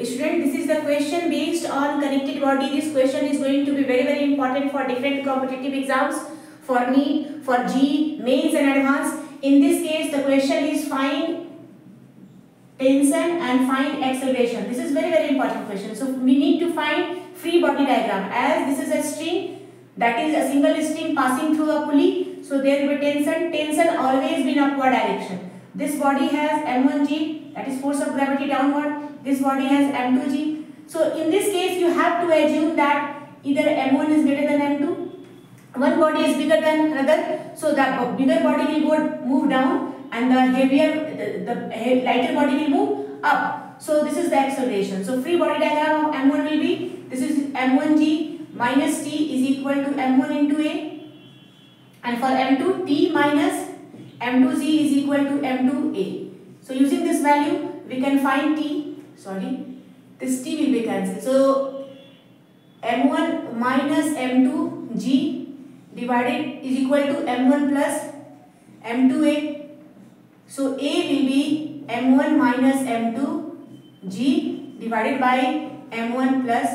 Student, this is the question based on connected body. This question is going to be very important for different competitive exams, for NEET, for JEE, mains and advanced. In this case, the question is find tension and find acceleration. This is very important question. So we need to find free body diagram. As this is a string, that is a single string passing through a pulley. So there will be tension. Tension always be in upward direction. This body has m1g, that is force of gravity downward. This body has m2g. So in this case, you have to assume that either m1 is greater than m2. One body is bigger than another, so that bigger body will move down, and the lighter body will move up. So this is the acceleration. So free body diagram of m1 will be, this is m1g minus t is equal to m1 into a, and for m2 t minus m2z is equal to m2a. So using this value we can find t, this t will be cancelled. So m1 minus m2g divided is equal to m1 plus m2a. So a will be m1 minus m2g divided by m1 plus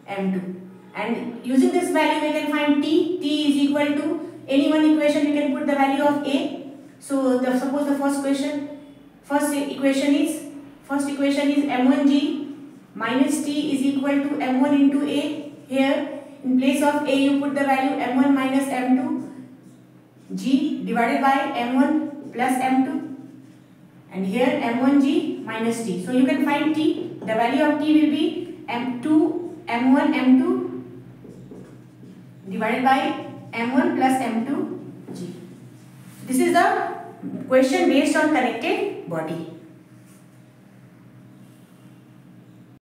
m2. And using this value we can find t. T is equal to any one equation we can put the value of a. So suppose the first equation is m1g minus t is equal to m1 into a. Here in place of a you put the value m1 minus m2 g divided by m1 plus m2, and here m1g minus t. So you can find t. The value of t will be m1 m2 divided by m1 plus m2 g. This is the question based on connected body.